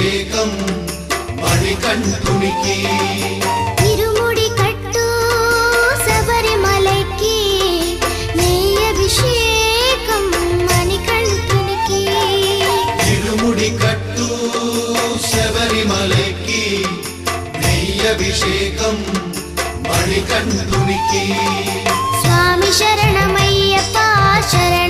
అభిషేకం మణికంఠునికి ఇరుముడి కట్టు శబరిమలకి నెయ్యి అభిషేకం మణికంఠునికి ఇరుముడి కట్టు శబరిమలకి నెయ్యి అభిషేకం మణికంఠునికి స్వామి శరణమయ్యప్ప శరణ